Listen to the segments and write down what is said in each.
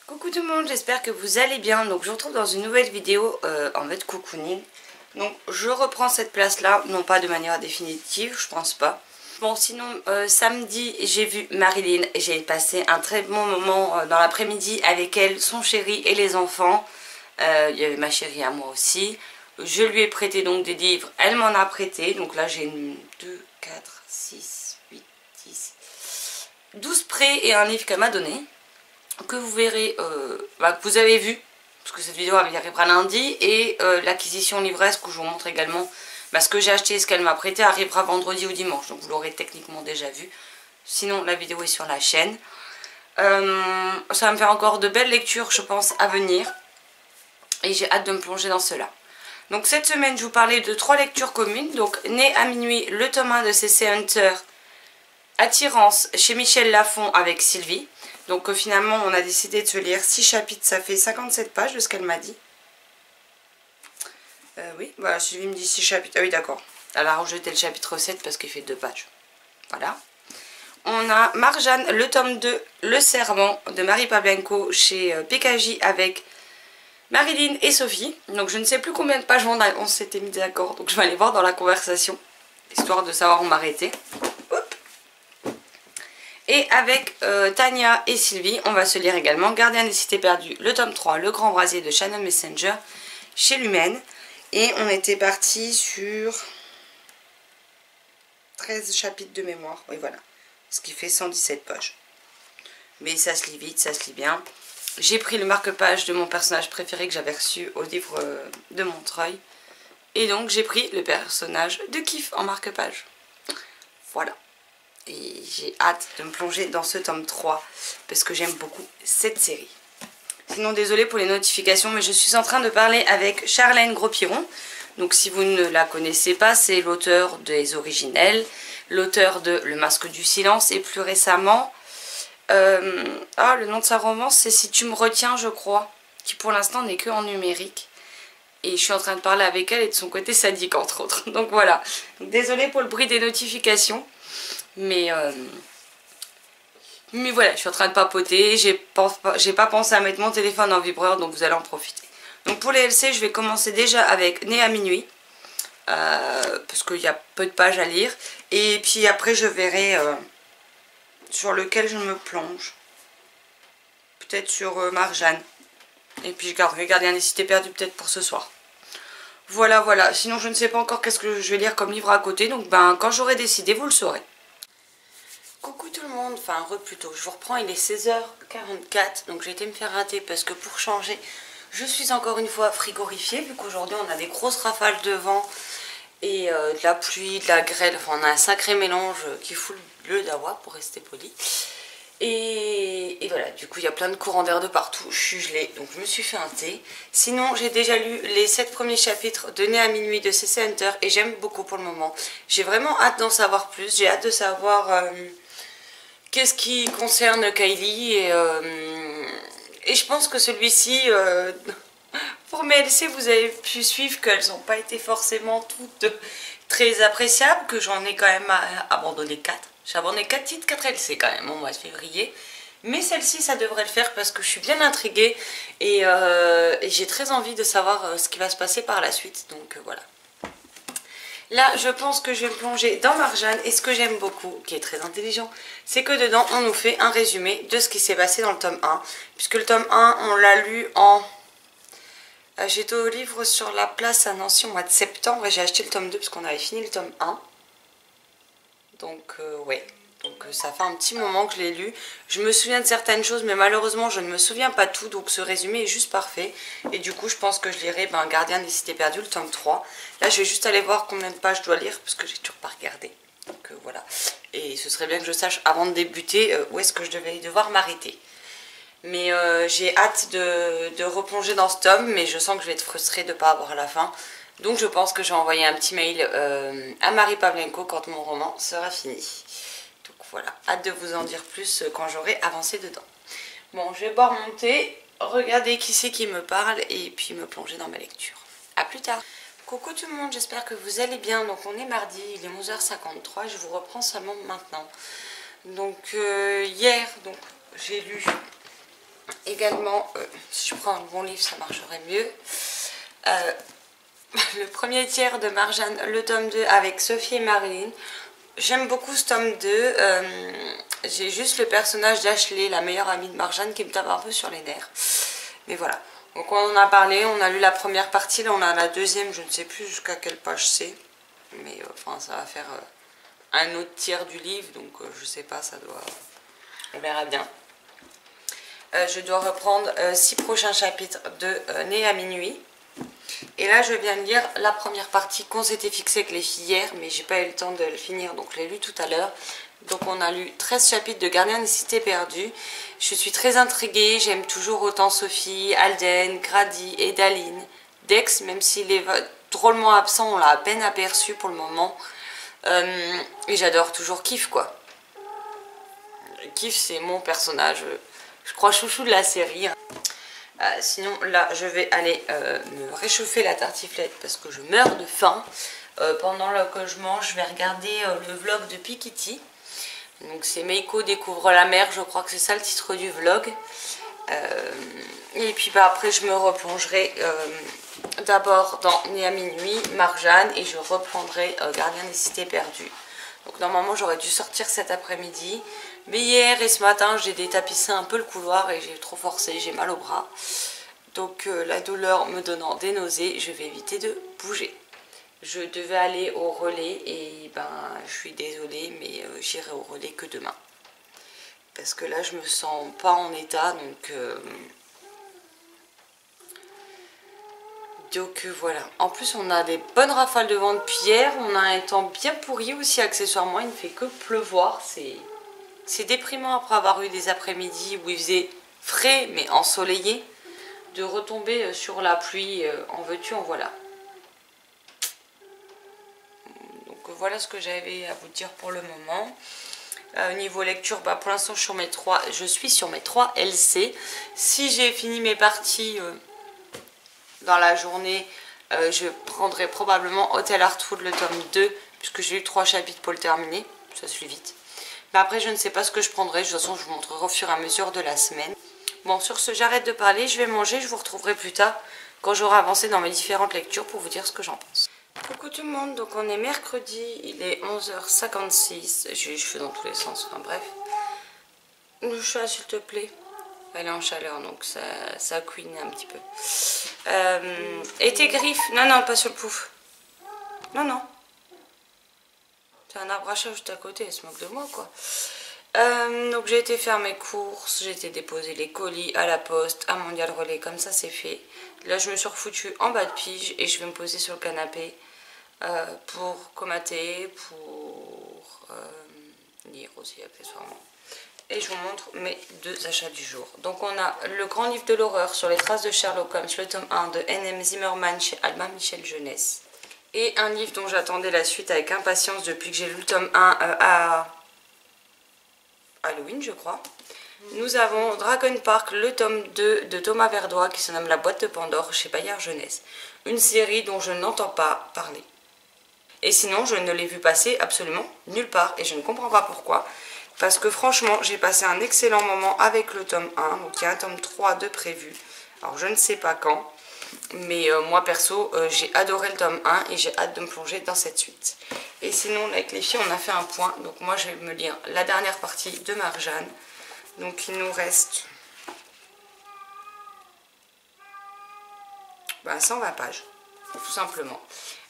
Coucou tout le monde, j'espère que vous allez bien. Donc je vous retrouve dans une nouvelle vidéo en mode cocooning. Donc je reprends cette place là, non pas de manière définitive, je pense pas. Bon sinon samedi j'ai vu Marilyn et j'ai passé un très bon moment dans l'après-midi avec elle, son chéri et les enfants. Il y avait ma chérie à moi aussi. Je lui ai prêté donc des livres, elle m'en a prêté. Donc là j'ai 2, 4, 6, 8, 10, 12 prêts et un livre qu'elle m'a donné. Que vous verrez, que vous avez vu, parce que cette vidéo arrivera lundi, et l'acquisition livresque où je vous montre également ce que j'ai acheté et ce qu'elle m'a prêté arrivera vendredi ou dimanche, donc vous l'aurez techniquement déjà vu. Sinon la vidéo est sur la chaîne. Ça va me faire encore de belles lectures je pense à venir, et j'ai hâte de me plonger dans cela. Donc cette semaine je vous parlais de 3 lectures communes, donc Né à minuit, le tome 1 de C.C. Hunter, Attirance chez Michel Lafon avec Sylvie. Donc finalement on a décidé de se lire 6 chapitres, ça fait 57 pages de ce qu'elle m'a dit. Oui, voilà, Sylvie me dit 6 chapitres, ah oui d'accord. Elle a rejeté le chapitre 7 parce qu'il fait 2 pages. Voilà. On a Marjane, le tome 2, Le Serment de Marie Pavlenko chez PKJ avec Marilyn et Sophie. Donc je ne sais plus combien de pages on s'était mis d'accord, donc je vais aller voir dans la conversation, histoire de savoir où m'arrêter. Et avec Tania et Sylvie, on va se lire également Gardien des Cités Perdues, le tome 3, Le Grand Brasier de Shannon Messenger chez Lumen. Et on était parti sur 13 chapitres de mémoire. Oui, voilà. Ce qui fait 117 pages. Mais ça se lit vite, ça se lit bien. J'ai pris le marque-page de mon personnage préféré que j'avais reçu au livre de Montreuil. Et donc j'ai pris le personnage de Kif en marque-page. Voilà. Et j'ai hâte de me plonger dans ce tome 3 parce que j'aime beaucoup cette série. Sinon désolée pour les notifications, mais je suis en train de parler avec Charlène Gros-Piron. Donc si vous ne la connaissez pas, c'est l'auteur des originels, l'auteur de Le Masque du Silence et plus récemment, le nom de sa romance c'est Si tu me retiens je crois, qui pour l'instant n'est que en numérique. Et je suis en train de parler avec elle et de son côté sadique entre autres. Donc voilà, désolée pour le bruit des notifications. Mais voilà, je suis en train de papoter, j'ai pas pensé à mettre mon téléphone en vibreur, donc vous allez en profiter. Donc pour les LC, je vais commencer déjà avec Né à minuit, parce qu'il y a peu de pages à lire. Et puis après je verrai sur lequel je me plonge. Peut-être sur Marjane. Et puis je garderai Gardien des Cités Perdues peut-être pour ce soir. Voilà, voilà. Sinon je ne sais pas encore qu'est-ce que je vais lire comme livre à côté, donc quand j'aurai décidé, vous le saurez. Coucou tout le monde, enfin plutôt, je vous reprends, il est 16h44, donc j'ai été me faire rater parce que pour changer, je suis encore une fois frigorifiée, vu qu'aujourd'hui on a des grosses rafales de vent et de la pluie, de la grêle, enfin on a un sacré mélange qui fout le dawa pour rester poli. Et voilà, du coup il y a plein de courants d'air de partout, je suis gelée, donc je me suis fait un thé. Sinon j'ai déjà lu les 7 premiers chapitres de Né à minuit de C.C. Hunter et j'aime beaucoup pour le moment. J'ai vraiment hâte d'en savoir plus, j'ai hâte de savoir qu'est-ce qui concerne Kylie et je pense que celui-ci, pour mes LC, vous avez pu suivre qu'elles n'ont pas été forcément toutes très appréciables, que j'en ai quand même abandonné 4. J'ai abandonné 4 titres, 4 LC quand même au mois de février. Mais celle-ci, ça devrait le faire parce que je suis bien intriguée et j'ai très envie de savoir ce qui va se passer par la suite. Donc voilà. Là, je pense que je vais me plonger dans Marjane et ce que j'aime beaucoup, qui est très intelligent, c'est que dedans, on nous fait un résumé de ce qui s'est passé dans le tome 1. Puisque le tome 1, on l'a lu en... J'étais au livre sur la place à Nancy au mois de septembre et j'ai acheté le tome 2 parce qu'on avait fini le tome 1. Donc, ouais. Donc ça fait un petit moment que je l'ai lu. Je me souviens de certaines choses, mais malheureusement, je ne me souviens pas tout. Donc ce résumé est juste parfait. Et du coup, je pense que je lirai Gardien des Cités Perdues, le tome 3. Là, je vais juste aller voir combien de pages je dois lire, parce que j'ai toujours pas regardé. Donc voilà. Et ce serait bien que je sache, avant de débuter, où est-ce que je devais devoir m'arrêter. Mais j'ai hâte de replonger dans ce tome, mais je sens que je vais être frustrée de ne pas avoir la fin. Donc je pense que je vais envoyer un petit mail à Marie Pavlenko quand mon roman sera fini. Voilà, hâte de vous en dire plus quand j'aurai avancé dedans. Bon, je vais boire mon thé, regarder qui c'est qui me parle et puis me plonger dans ma lecture. A plus tard. Coucou tout le monde, j'espère que vous allez bien. Donc on est mardi, il est 11h53, je vous reprends seulement maintenant. Donc hier, j'ai lu Également, si je prends un bon livre, ça marcherait mieux. Le premier tiers de Marjane, le tome 2 avec Sophie et Marilyn. J'aime beaucoup ce tome 2. J'ai juste le personnage d'Ashley, la meilleure amie de Marjane, qui me tape un peu sur les nerfs. Mais voilà. Donc on en a parlé, on a lu la première partie, là on a la deuxième, je ne sais plus jusqu'à quelle page c'est. Mais enfin ça va faire un autre tiers du livre, donc je sais pas, ça doit... On verra bien. Je dois reprendre 6 prochains chapitres de Né à minuit. Et là je viens de lire la première partie qu'on s'était fixé avec les filles hier, mais j'ai pas eu le temps de le finir, donc je l'ai lu tout à l'heure. Donc on a lu 13 chapitres de Gardiens des Cités Perdues. Je suis très intriguée, j'aime toujours autant Sophie, Alden, Grady et Daline. Dex, même s'il est drôlement absent, on l'a à peine aperçu pour le moment. Et j'adore toujours Kif, quoi. Kif, c'est mon personnage, je crois, chouchou de la série. Sinon là je vais aller me réchauffer la tartiflette parce que je meurs de faim. Pendant que je mange, je vais regarder le vlog de Pikiti. Donc c'est Meiko découvre la mer, je crois que c'est ça le titre du vlog. Et puis bah, après je me replongerai d'abord dans Né à minuit, Marjane, et je reprendrai Gardien des Cités Perdues. Donc normalement j'aurais dû sortir cet après-midi. Mais hier et ce matin j'ai détapissé un peu le couloir et j'ai trop forcé, j'ai mal au bras. Donc la douleur me donnant des nausées, je vais éviter de bouger. Je devais aller au relais et ben je suis désolée, mais j'irai au relais que demain. Parce que là je me sens pas en état, donc voilà. En plus on a des bonnes rafales de vent depuis hier, on a un temps bien pourri aussi accessoirement, il ne fait que pleuvoir, c'est déprimant après avoir eu des après-midi où il faisait frais mais ensoleillé, de retomber sur la pluie, en veux-tu en voilà. Voilà ce que j'avais à vous dire pour le moment. Niveau lecture, bah pour l'instant je suis sur mes 3 LC. Si j'ai fini mes parties dans la journée, je prendrai probablement Hotel Heartwood le tome 2, puisque j'ai eu 3 chapitres pour le terminer. Ça se fait vite. Mais après je ne sais pas ce que je prendrai. De toute façon je vous montrerai au fur et à mesure de la semaine. Bon, sur ce j'arrête de parler, je vais manger, je vous retrouverai plus tard quand j'aurai avancé dans mes différentes lectures pour vous dire ce que j'en pense. Coucou tout le monde, donc on est mercredi, il est 11h56, j'ai les cheveux dans tous les sens, enfin bref. Le chat s'il te plaît, elle est en chaleur donc ça a couiné un petit peu. Et tes griffes, non pas sur le pouf, non. C'est un arbre à chat juste à côté, elle se moque de moi quoi. Donc j'ai été faire mes courses, j'ai été déposer les colis à la poste, à Mondial Relais, comme ça c'est fait. Là je me suis refoutue en bas de pige et je vais me poser sur le canapé pour comater, pour lire aussi accessoirement. Et je vous montre mes 2 achats du jour. Donc on a le grand livre de l'horreur sur les traces de Sherlock Holmes, le tome 1 de N.M. Zimmerman chez Albin Michel Jeunesse. Et un livre dont j'attendais la suite avec impatience depuis que j'ai lu le tome 1 à Halloween je crois. Nous avons Dragon Park, le tome 2 de Thomas Verdois qui se nomme La Boîte de Pandore chez Bayard Jeunesse. Une série dont je n'entends pas parler. Et sinon je ne l'ai vu passer absolument nulle part et je ne comprends pas pourquoi. Parce que franchement j'ai passé un excellent moment avec le tome 1, donc il y a un tome 3 de prévu. Alors je ne sais pas quand, mais moi perso j'ai adoré le tome 1 et j'ai hâte de me plonger dans cette suite. Et sinon avec les filles on a fait un point, donc moi je vais me lire la dernière partie de Marjane. Donc il nous reste 120 pages, tout simplement,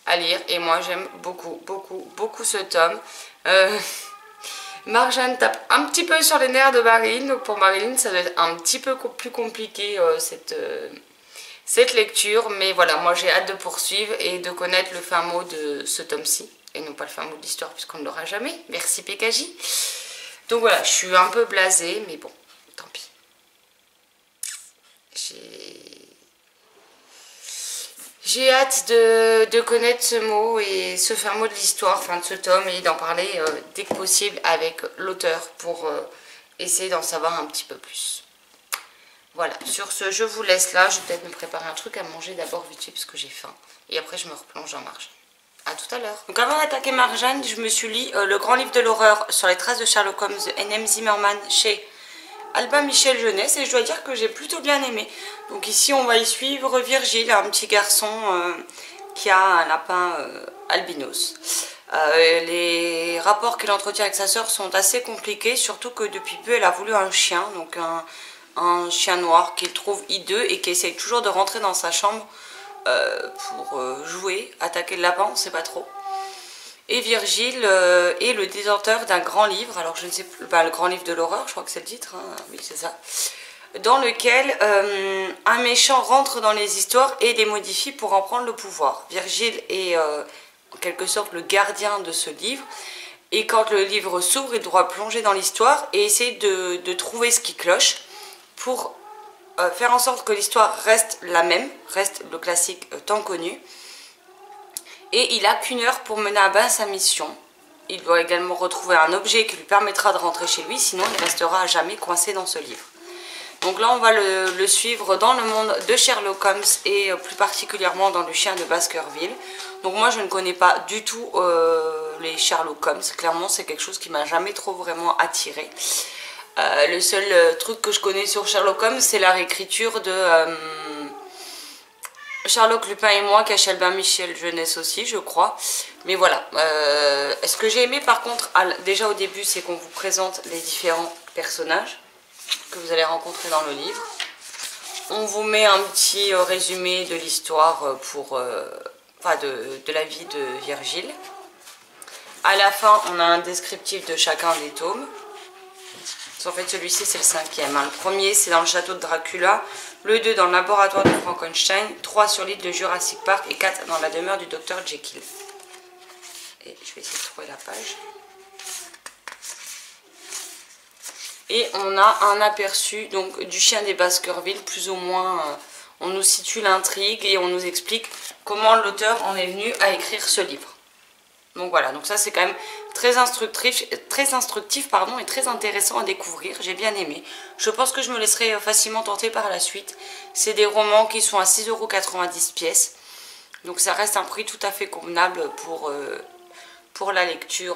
à lire. Et moi j'aime beaucoup ce tome. Marjane tape un petit peu sur les nerfs de Marilyn. Donc pour Marilyn ça doit être un petit peu plus compliqué cette lecture. Mais voilà, moi j'ai hâte de poursuivre et de connaître le fin mot de ce tome-ci. Et non pas le fin mot de l'histoire puisqu'on ne l'aura jamais. Merci PKJ. Donc voilà, je suis un peu blasée mais bon. Tant pis. J'ai hâte de connaître ce mot et ce fin mot de l'histoire, enfin de ce tome, et d'en parler dès que possible avec l'auteur pour essayer d'en savoir un petit peu plus. Voilà, sur ce, je vous laisse là. Je vais peut-être me préparer un truc à manger d'abord vite fait parce que j'ai faim. Et après, je me replonge dans Marjane. A tout à l'heure. Donc avant d'attaquer Marjane, je me suis lu le grand livre de l'horreur sur les traces de Sherlock Holmes de N.M. Zimmerman chez Albin Michel Jeunesse, et je dois dire que j'ai plutôt bien aimé. Donc ici on va y suivre Virgile, un petit garçon qui a un lapin albinos. Les rapports qu'il entretient avec sa sœur sont assez compliqués, surtout que depuis peu elle a voulu un chien, donc un chien noir qu'il trouve hideux et qui essaye toujours de rentrer dans sa chambre pour jouer, attaquer le lapin, on ne sait pas trop. Et Virgile est le détenteur d'un grand livre, alors je ne sais plus, le grand livre de l'horreur, je crois que c'est le titre, hein, oui c'est ça, dans lequel un méchant rentre dans les histoires et les modifie pour en prendre le pouvoir. Virgile est en quelque sorte le gardien de ce livre, et quand le livre s'ouvre, il doit plonger dans l'histoire et essayer de trouver ce qui cloche pour faire en sorte que l'histoire reste la même, reste le classique tant connu. Et il n'a qu'une heure pour mener à bien sa mission. Il doit également retrouver un objet qui lui permettra de rentrer chez lui, sinon il restera à jamais coincé dans ce livre. Donc là on va le suivre dans le monde de Sherlock Holmes et plus particulièrement dans le chien de Baskerville. Donc moi je ne connais pas du tout les Sherlock Holmes, clairement c'est quelque chose qui m'a jamais trop vraiment attiré. Le seul truc que je connais sur Sherlock Holmes c'est la réécriture de Charlotte Lupin et moi, qui a Albin Michel Jeunesse aussi, je crois. Mais voilà. Ce que j'ai aimé par contre, déjà au début, c'est qu'on vous présente les différents personnages que vous allez rencontrer dans le livre. On vous met un petit résumé de l'histoire de la vie de Virgile. À la fin, on a un descriptif de chacun des tomes. En fait, celui-ci, c'est le 5e. Hein. Le premier, c'est dans le château de Dracula. Le 2, dans le laboratoire de Frankenstein. 3 sur l'île de Jurassic Park. Et 4, dans la demeure du docteur Jekyll. Et je vais essayer de trouver la page. Et on a un aperçu donc, du chien des Baskerville. Plus ou moins, on nous situe l'intrigue et on nous explique comment l'auteur en est venu à écrire ce livre. Donc voilà, donc ça c'est quand même très instructif et très intéressant à découvrir, j'ai bien aimé. Je pense que je me laisserai facilement tenter par la suite. C'est des romans qui sont à 6,90 € pièce, donc ça reste un prix tout à fait convenable pour la lecture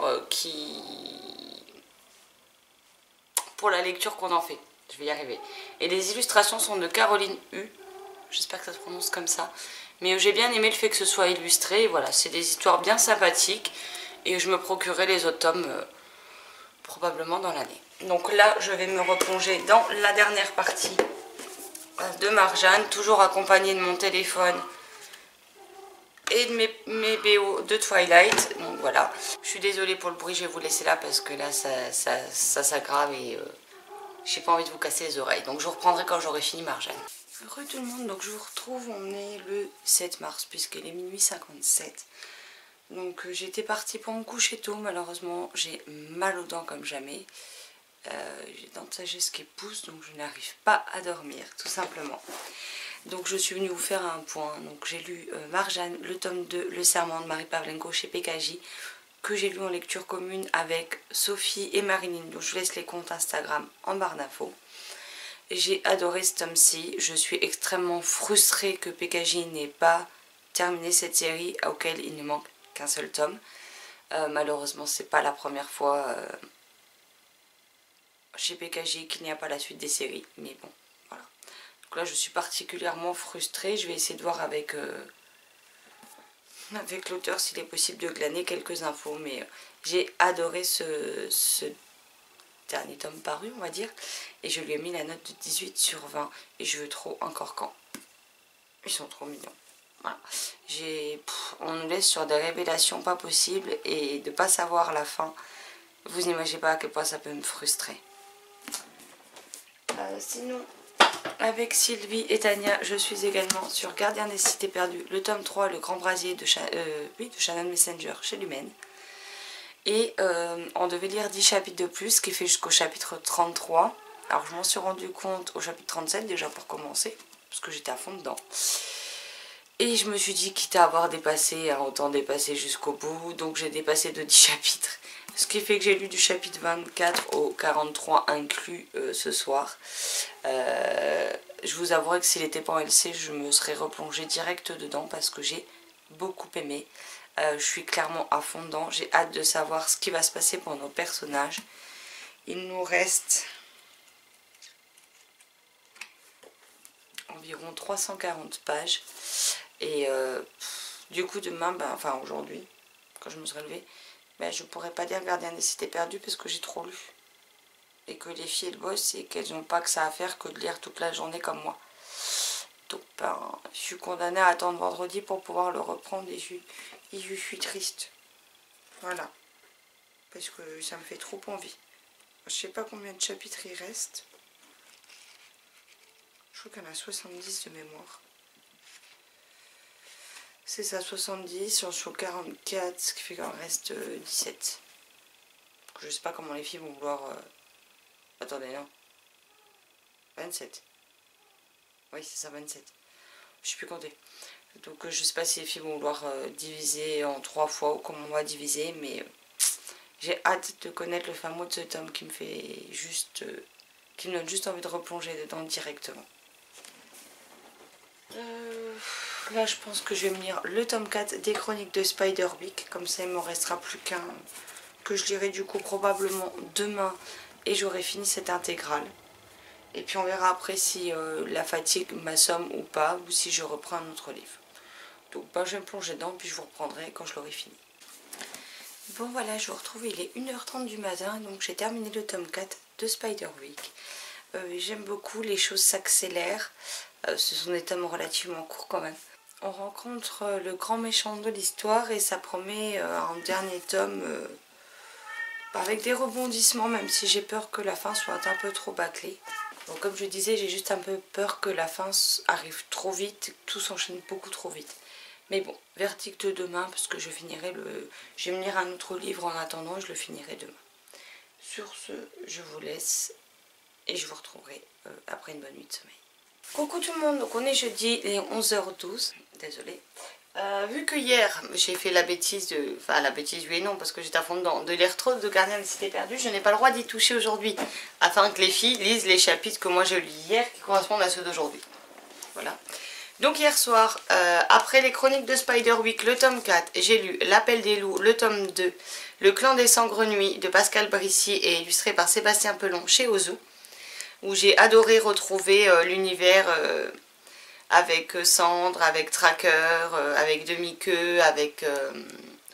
qu'on en fait. Je vais y arriver. Et les illustrations sont de Caroline Hu, j'espère que ça se prononce comme ça. Mais j'ai bien aimé le fait que ce soit illustré. Voilà, c'est des histoires bien sympathiques. Et je me procurerai les autres tomes probablement dans l'année. Donc là, je vais me replonger dans la dernière partie de Marjane. Toujours accompagnée de mon téléphone et de mes BO de Twilight. Donc voilà. Je suis désolée pour le bruit, je vais vous laisser là parce que là, ça s'aggrave et j'ai pas envie de vous casser les oreilles. Donc je vous reprendrai quand j'aurai fini Marjane. Heureux tout le monde, donc je vous retrouve, on est le 7 mars puisqu'il est minuit 57. Donc j'étais partie pour me coucher tôt, malheureusement j'ai mal aux dents comme jamais. J'ai des dents de sagesse qui poussent, donc je n'arrive pas à dormir tout simplement. Donc je suis venue vous faire un point. Donc j'ai lu Marjane, le tome 2, Le Serment de Marie Pavlenko chez PKJ, que j'ai lu en lecture commune avec Sophie et Marilyn, donc je vous laisse les comptes Instagram en barre d'infos. J'ai adoré ce tome-ci, je suis extrêmement frustrée que PKJ n'ait pas terminé cette série auquel il ne manque qu'un seul tome. Malheureusement c'est pas la première fois chez PKJ qu'il n'y a pas la suite des séries, mais bon voilà. Donc là je suis particulièrement frustrée, je vais essayer de voir avec l'auteur s'il est possible de glaner quelques infos, mais j'ai adoré ce dernier tome paru on va dire, et je lui ai mis la note de 18/20 et je veux trop encore quand. Ils sont trop mignons. Voilà. On nous laisse sur des révélations pas possibles et de pas savoir la fin, vous n'imaginez pas à quel point ça peut me frustrer. Sinon, avec Sylvie et Tania, je suis également sur Gardien des Cités Perdues, le tome 3, Le Grand Brasier de Shannon Messenger chez Lumen. Et on devait lire 10 chapitres de plus, ce qui fait jusqu'au chapitre 33. Alors je m'en suis rendu compte au chapitre 37 déjà pour commencer, parce que j'étais à fond dedans. Et je me suis dit, quitte à avoir dépassé, autant dépasser jusqu'au bout. Donc j'ai dépassé de 10 chapitres. Ce qui fait que j'ai lu du chapitre 24 au 43 inclus ce soir. Je vous avouerai que s'il n'était pas en LC, je me serais replongée direct dedans parce que j'ai beaucoup aimé. Je suis clairement à fond dedans. J'ai hâte de savoir ce qui va se passer pour nos personnages. Il nous reste environ 340 pages. Et du coup demain, enfin aujourd'hui, quand je me serai levée, je pourrais pas lire Gardien des cités perdues parce que j'ai trop lu. Et que les filles elles bossent et qu'elles n'ont pas que ça à faire que de lire toute la journée comme moi. Donc je suis condamnée à attendre vendredi pour pouvoir le reprendre et je suis triste. Voilà. Parce que ça me fait trop envie. Je sais pas combien de chapitres il reste. Je crois qu'il y en a 70 de mémoire. C'est ça, 70, on est sur 44, ce qui fait qu'il en reste 17. Je sais pas comment les filles vont vouloir... Attendez, non. 27. Oui, c'est ça, 27. Je sais plus compter. Donc je sais pas si les filles vont vouloir diviser en 3 fois ou comment on va diviser, mais j'ai hâte de connaître le fin mot de ce tome qui me fait juste... qui me donne juste envie de replonger dedans directement. Là je pense que je vais me lire le tome 4 des chroniques de Spiderwick, comme ça il me restera plus qu'un que je lirai du coup probablement demain et j'aurai fini cette intégrale. Et puis on verra après si la fatigue m'assomme ou pas, ou si je reprends un autre livre. Donc je vais me plonger dedans puis je vous reprendrai quand je l'aurai fini. Bon voilà, je vous retrouve, il est 1h30 du matin, donc j'ai terminé le tome 4 de Spiderwick. J'aime beaucoup, les choses s'accélèrent. Ce sont des tomes relativement courts quand même. On rencontre le grand méchant de l'histoire et ça promet un dernier tome avec des rebondissements, même si j'ai peur que la fin soit un peu trop bâclée. Donc comme je disais, j'ai juste un peu peur que la fin arrive trop vite, que tout s'enchaîne beaucoup trop vite. Mais bon, verdict demain parce que je vais me lire un autre livre en attendant et je le finirai demain. Sur ce, je vous laisse et je vous retrouverai après une bonne nuit de sommeil. Coucou tout le monde, donc on est jeudi, il est 11h12, désolée. Vu que hier j'ai fait la bêtise de... Enfin la bêtise oui et non parce que j'étais à fond dedans, de lire trop de Gardien des cités perdues, je n'ai pas le droit d'y toucher aujourd'hui. Afin que les filles lisent les chapitres que moi j'ai lus hier qui correspondent à ceux d'aujourd'hui. Voilà. Donc hier soir, après les chroniques de Spiderwick, le tome 4, j'ai lu L'Appel des loups, le tome 2, Le clan des sangrenouilles de Pascal Brissy et illustré par Sébastien Pelon chez Ozu, où j'ai adoré retrouver l'univers avec Cendre, avec Tracker, avec Demi-Queue, avec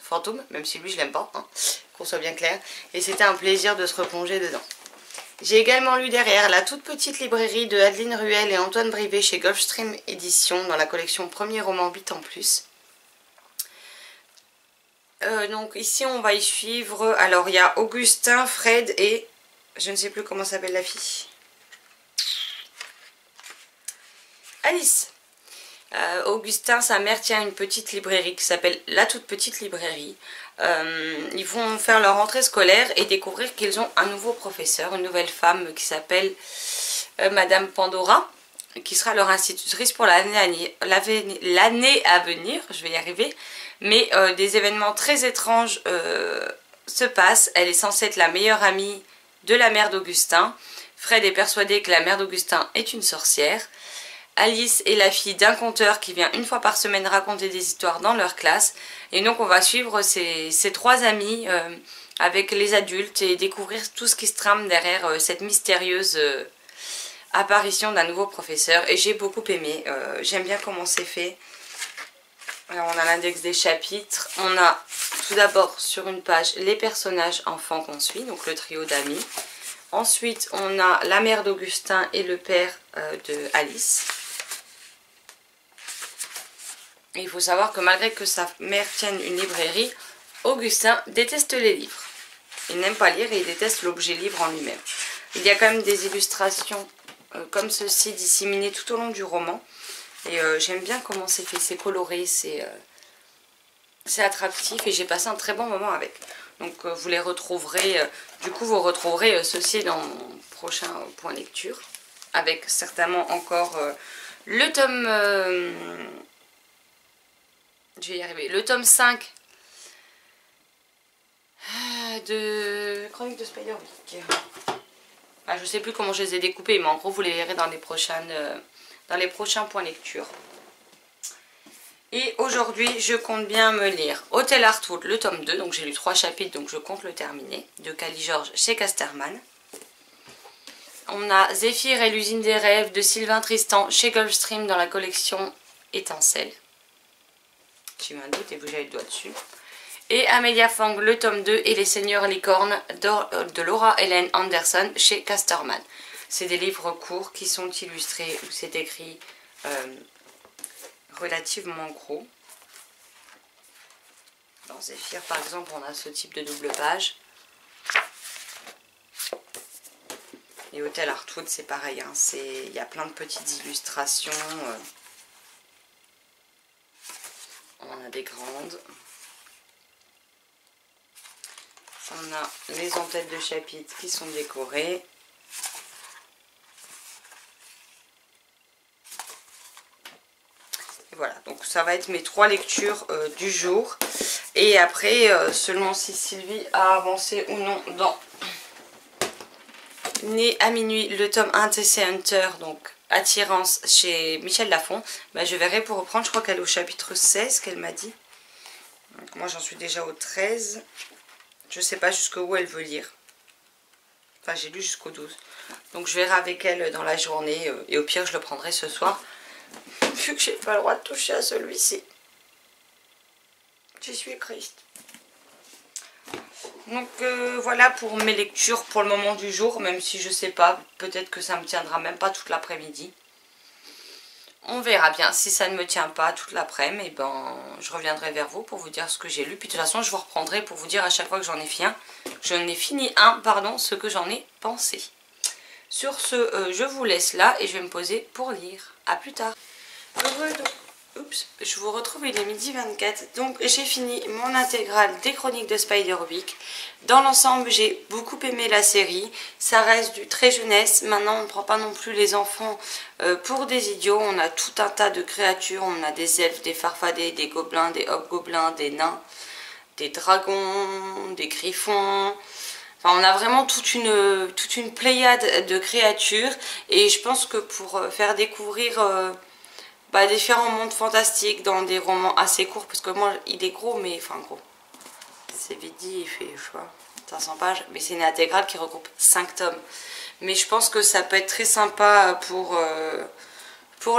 Fantôme, même si lui je l'aime pas, hein, qu'on soit bien clair, et c'était un plaisir de se replonger dedans. J'ai également lu derrière La toute petite librairie de Adeline Ruel et Antoine Brivet chez Gulfstream Éditions dans la collection Premier roman 8 ans plus. Donc ici on va y suivre, alors il y a Augustin, Fred et je ne sais plus comment s'appelle la fille. Alice. Augustin, sa mère tient une petite librairie qui s'appelle La toute petite librairie. Ils vont faire leur rentrée scolaire et découvrir qu'ils ont un nouveau professeur, une nouvelle femme qui s'appelle Madame Pandora, qui sera leur institutrice pour l'année à venir, je vais y arriver. Mais des événements très étranges se passent. Elle est censée être la meilleure amie de la mère d'Augustin. Fred est persuadé que la mère d'Augustin est une sorcière. Alice est la fille d'un conteur qui vient une fois par semaine raconter des histoires dans leur classe. Et donc on va suivre ces trois amis avec les adultes et découvrir tout ce qui se trame derrière cette mystérieuse apparition d'un nouveau professeur. Et j'ai beaucoup aimé, j'aime bien comment c'est fait. Alors on a l'index des chapitres. On a tout d'abord sur une page les personnages enfants qu'on suit, donc le trio d'amis. Ensuite on a la mère d'Augustin et le père de Alice. Et il faut savoir que malgré que sa mère tienne une librairie, Augustin déteste les livres. Il n'aime pas lire et il déteste l'objet livre en lui-même. Il y a quand même des illustrations comme ceci disséminées tout au long du roman. Et j'aime bien comment c'est fait, c'est coloré, c'est attractif et j'ai passé un très bon moment avec. Donc vous les retrouverez, du coup vous retrouverez ceci dans mon prochain point lecture. Avec certainement encore le tome... je vais y arriver. Le tome 5 de Chronique de Spiderwick. Ah, je sais plus comment je les ai découpés, mais en gros vous les verrez dans les prochains points lecture. Et aujourd'hui je compte bien me lire Hôtel Heartwood, le tome 2. Donc j'ai lu 3 chapitres, donc je compte le terminer. De Kali George chez Casterman. On a Zéphyr et l'usine des rêves de Sylvain Tristan chez Gulfstream dans la collection Étincelle. J'ai eu un doute et j'avais le doigt dessus. Et Amelia Fang, le tome 2 et les Seigneurs licornes de Laura Helen Anderson chez Casterman. C'est des livres courts qui sont illustrés où c'est écrit relativement gros. Dans Zéphyr par exemple on a ce type de double page. Et Hôtel Artwood c'est pareil, hein, il y a plein de petites illustrations. On en a des grandes. On a les en-têtes de chapitres qui sont décorées. Et voilà, donc ça va être mes 3 lectures du jour. Et après, selon si Sylvie a avancé ou non dans Né à minuit, le tome 1 TC Hunter, donc Attirance chez Michel Lafon, bah, je verrai pour reprendre. Je crois qu'elle est au chapitre 16 qu'elle m'a dit. Donc, moi j'en suis déjà au 13. Je sais pas jusqu'où elle veut lire. Enfin j'ai lu jusqu'au 12. Donc je verrai avec elle dans la journée. Et au pire je le prendrai ce soir. Vu que j'ai pas le droit de toucher à celui-ci. J'y suis Christ. Donc voilà pour mes lectures pour le moment du jour. Même si je sais pas, peut-être que ça me tiendra même pas toute l'après-midi. On verra bien. Si ça ne me tient pas toute l'après-midi, eh ben, je reviendrai vers vous pour vous dire ce que j'ai lu. Puis de toute façon, je vous reprendrai pour vous dire à chaque fois que j'en ai fini un, ce que j'en ai pensé. Sur ce, je vous laisse là et je vais me poser pour lire. A plus tard. Oups, je vous retrouve, il est midi 24. Donc j'ai fini mon intégrale des chroniques de Spiderwick. Dans l'ensemble, j'ai beaucoup aimé la série. Ça reste du très jeunesse. Maintenant, on ne prend pas non plus les enfants pour des idiots. On a tout un tas de créatures. On a des elfes, des farfadets, des gobelins, des hobgoblins, des nains, des dragons, des griffons. Enfin, on a vraiment toute une pléiade de créatures. Et je pense que pour faire découvrir différents mondes fantastiques dans des romans assez courts, parce que moi il est gros, mais enfin gros, c'est vite dit, il fait je sais pas 500 pages, mais c'est une intégrale qui regroupe 5 tomes. Mais je pense que ça peut être très sympa pour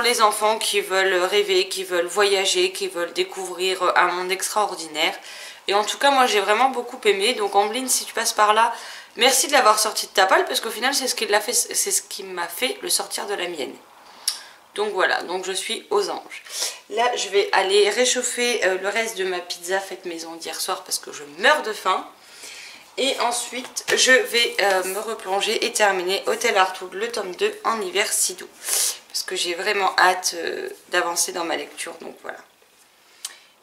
les enfants qui veulent rêver, qui veulent voyager, qui veulent découvrir un monde extraordinaire. Et en tout cas moi j'ai vraiment beaucoup aimé. Donc Ambline, si tu passes par là, merci de l'avoir sorti de ta palle, parce qu'au final c'est ce qui m'a fait le sortir de la mienne. Donc voilà, donc je suis aux anges. Là, je vais aller réchauffer le reste de ma pizza faite maison d'hier soir parce que je meurs de faim. Et ensuite, je vais me replonger et terminer Hôtel Artwood, le tome 2, en hiver si doux. Parce que j'ai vraiment hâte d'avancer dans ma lecture, donc voilà.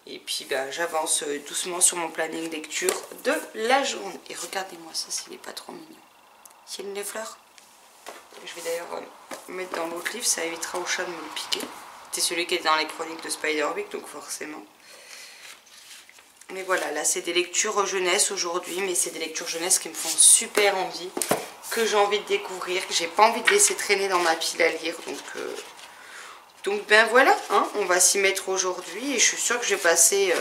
Et puis, j'avance doucement sur mon planning lecture de la journée. Et regardez-moi ça, s'il n'est pas trop mignon. Ciel des fleurs. Je vais d'ailleurs mettre dans l'autre livre, ça évitera au chat de me le piquer. C'est celui qui est dans les chroniques de Spiderwick, donc forcément. Mais voilà, là c'est des lectures jeunesse aujourd'hui, mais c'est des lectures jeunesse qui me font super envie, que j'ai envie de découvrir, que j'ai pas envie de laisser traîner dans ma pile à lire. Donc ben voilà, hein, on va s'y mettre aujourd'hui et je suis sûre que je vais passer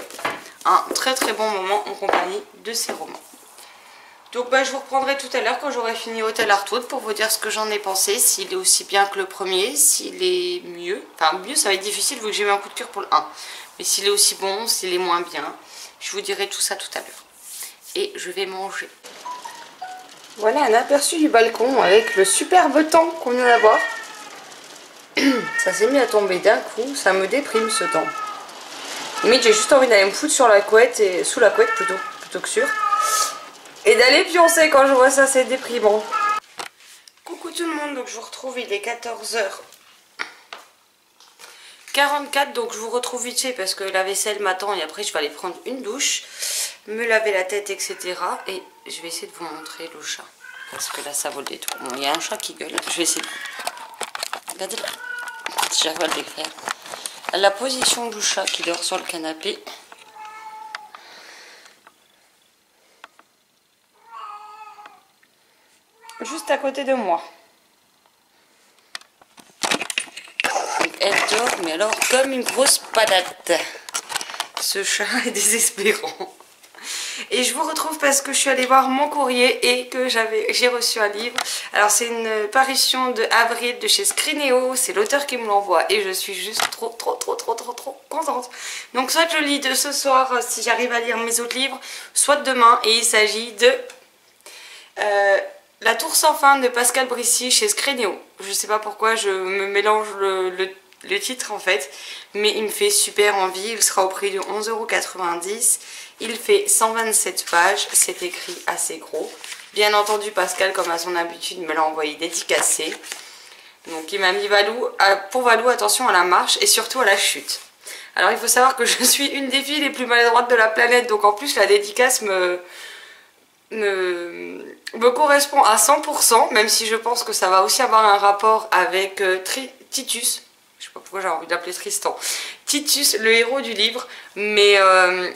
un très très bon moment en compagnie de ces romans. Donc je vous reprendrai tout à l'heure quand j'aurai fini Hôtel Artwood pour vous dire ce que j'en ai pensé, s'il est aussi bien que le premier, s'il est mieux. Enfin mieux ça va être difficile vu que j'ai eu un coup de cœur pour le 1. Mais s'il est aussi bon, s'il est moins bien, je vous dirai tout ça tout à l'heure. Et je vais manger. Voilà un aperçu du balcon avec le superbe temps qu'on vient d'avoir. Ça s'est mis à tomber d'un coup, ça me déprime ce temps. Mais j'ai juste envie d'aller me foutre sur la couette, sous la couette plutôt que sur. Et d'aller pioncer quand je vois ça, c'est déprimant. Coucou tout le monde, donc je vous retrouve, il est 14h44, donc je vous retrouve vite fait parce que la vaisselle m'attend et après je vais aller prendre une douche, me laver la tête, etc. Et je vais essayer de vous montrer le chat, parce que là ça vaut le détour. Bon, il y a un chat qui gueule, je vais essayer de... Regardez là, j'arrive à le décrire. La position du chat qui dort sur le canapé. Juste à côté de moi. Donc elle dort, mais alors comme une grosse patate. Ce chat est désespérant. Et je vous retrouve parce que je suis allée voir mon courrier et que j'ai reçu un livre. Alors c'est une parution de avril de chez Scrinéo, c'est l'auteur qui me l'envoie et je suis juste trop contente. Donc soit je lis de ce soir si j'arrive à lire mes autres livres, soit demain, et il s'agit de La Tour sans fin de Pascal Brissy chez Scrinéo. Je sais pas pourquoi je me mélange le titre en fait, mais il me fait super envie. Il sera au prix de 11,90 €. Il fait 127 pages, c'est écrit assez gros. Bien entendu, Pascal, comme à son habitude, me l'a envoyé dédicacé. Donc il m'a mis pour Valou, attention à la marche et surtout à la chute. Alors il faut savoir que je suis une des filles les plus maladroites de la planète, donc en plus la dédicace me correspond à 100%, même si je pense que ça va aussi avoir un rapport avec Titus. Je sais pas pourquoi j'ai envie d'appeler Tristan. Titus, le héros du livre, mais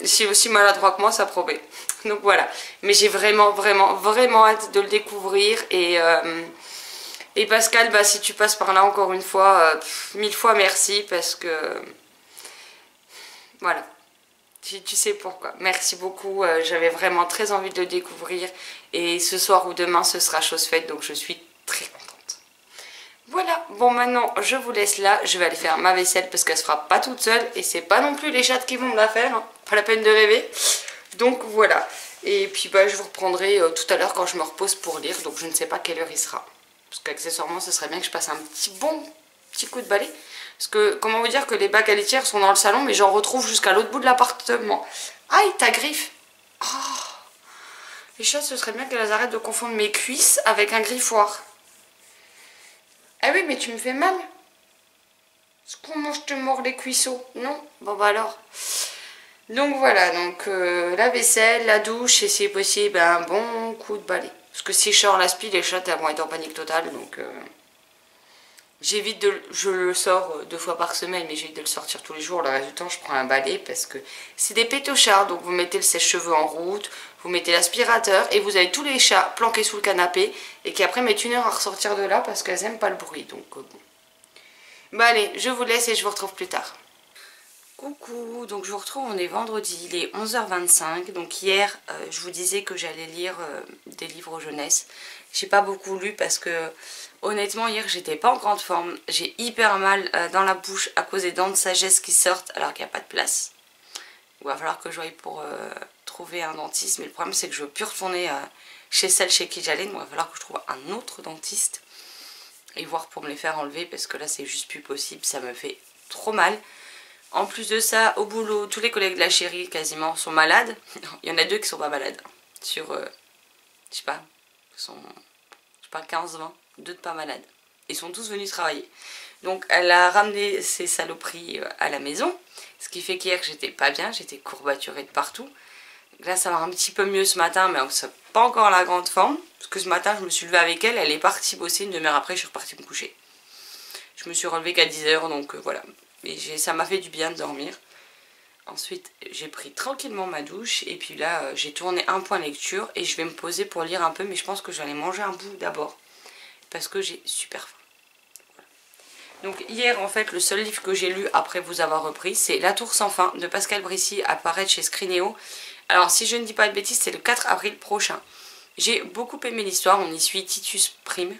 si aussi maladroit que moi, ça promet. Donc voilà. Mais j'ai vraiment hâte de le découvrir. Et Pascal, bah, si tu passes par là encore une fois, 1000 fois merci, parce que voilà. Tu sais pourquoi. Merci beaucoup, j'avais vraiment très envie de le découvrir. Et ce soir ou demain, ce sera chose faite, donc je suis très contente. Voilà, bon maintenant je vous laisse là, je vais aller faire ma vaisselle parce qu'elle se fera pas toute seule. Et c'est pas non plus les chattes qui vont me la faire, hein. Pas la peine de rêver. Donc voilà, et puis bah, je vous reprendrai tout à l'heure quand je me repose pour lire. Donc je ne sais pas quelle heure il sera. Parce qu'accessoirement ce serait bien que je passe un petit coup de balai. Parce que, comment vous dire que les bacs à litière sont dans le salon, mais j'en retrouve jusqu'à l'autre bout de l'appartement. Aïe, ta griffe. Oh. Les chats, ce serait bien qu'elles arrêtent de confondre mes cuisses avec un griffoir. Ah oui, mais tu me fais mal. Est-ce qu'on je te mords les cuisseaux? Non? Bon bah alors. Donc voilà, donc la vaisselle, la douche, et si possible, un bon coup de balai. Parce que si je sors l'aspi, les chats elles vont être en panique totale, donc... J'évite je le sors 2 fois par semaine, mais j'évite de le sortir tous les jours. Le reste du temps, je prends un balai parce que c'est des pétochards. Donc vous mettez le sèche-cheveux en route, vous mettez l'aspirateur et vous avez tous les chats planqués sous le canapé et qui après mettent 1 heure à ressortir de là parce qu'elles n'aiment pas le bruit. Donc bon. Bah allez, je vous laisse et je vous retrouve plus tard. Coucou, donc je vous retrouve, on est vendredi, il est 11h25. Donc hier, je vous disais que j'allais lire des livres jeunesse. J'ai pas beaucoup lu parce que honnêtement hier j'étais pas en grande forme. J'ai hyper mal dans la bouche à cause des dents de sagesse qui sortent alors qu'il n'y a pas de place. Il va falloir que je aille pour trouver un dentiste. Mais le problème c'est que je veux plus retourner chez celle chez qui j'allais. Donc il va falloir que je trouve un autre dentiste et voir pour me les faire enlever parce que là c'est juste plus possible. Ça me fait trop mal. En plus de ça, au boulot, tous les collègues de la chérie quasiment sont malades. Il y en a 2 qui sont pas malades. Sur, je sais pas, 15-20, 2 de pas malades. Ils sont tous venus travailler. Donc elle a ramené ses saloperies à la maison. Ce qui fait qu'hier j'étais pas bien, j'étais courbaturée de partout. Là ça va un petit peu mieux ce matin, mais c'est pas encore la grande forme. Parce que ce matin je me suis levée avec elle, elle est partie bosser, 1 demi-heure après je suis repartie me coucher. Je me suis relevée qu'à 10 h, donc voilà. Et ça m'a fait du bien de dormir. Ensuite, j'ai pris tranquillement ma douche. Et puis là, j'ai tourné un point lecture. Et je vais me poser pour lire un peu. Mais je pense que j'allais manger un bout d'abord. Parce que j'ai super faim. Voilà. Donc hier, en fait, le seul livre que j'ai lu après vous avoir repris, c'est La Tour sans fin de Pascal Brissy, apparaître chez Scrinéo. Alors, si je ne dis pas de bêtises, c'est le 4 avril prochain. J'ai beaucoup aimé l'histoire. On y suit Titus Prime,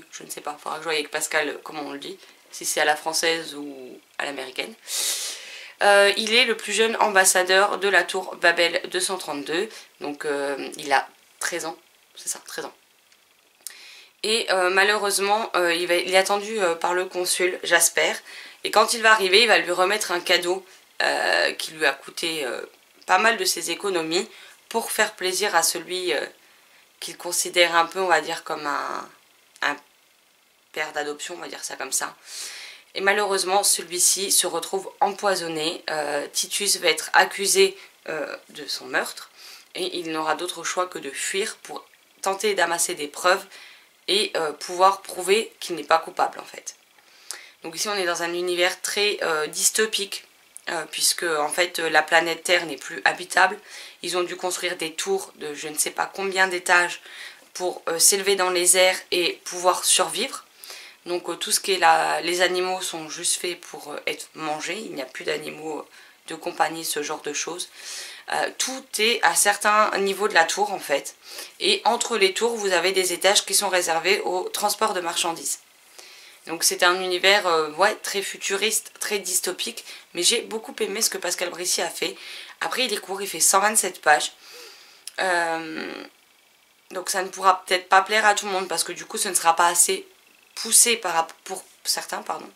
je ne sais pas. Il faudra que je voie avec Pascal comment on le dit. Si c'est à la française ou à l'américaine. Il est le plus jeune ambassadeur de la tour Babel 232. Donc il a 13 ans. C'est ça, 13 ans. Et malheureusement, il est attendu par le consul Jasper. Et quand il va arriver, il va lui remettre un cadeau qui lui a coûté pas mal de ses économies pour faire plaisir à celui qu'il considère un peu, on va dire, comme un père d'adoption, on va dire ça comme ça. Et malheureusement, celui-ci se retrouve empoisonné. Titus va être accusé de son meurtre et il n'aura d'autre choix que de fuir pour tenter d'amasser des preuves et pouvoir prouver qu'il n'est pas coupable en fait. Donc ici on est dans un univers très dystopique puisque en fait la planète Terre n'est plus habitable. Ils ont dû construire des tours de je ne sais pas combien d'étages pour s'élever dans les airs et pouvoir survivre. Donc tout ce qui est les animaux sont juste faits pour être mangés. Il n'y a plus d'animaux de compagnie, ce genre de choses. tout est à certains niveaux de la tour en fait. Et entre les tours, vous avez des étages qui sont réservés au transport de marchandises. Donc c'est un univers ouais, très futuriste, très dystopique, mais j'ai beaucoup aimé ce que Pascal Bricy a fait. Après il est court, il fait 127 pages. Donc ça ne pourra peut-être pas plaire à tout le monde parce que du coup ce ne sera pas assez poussé pour certains, pardon.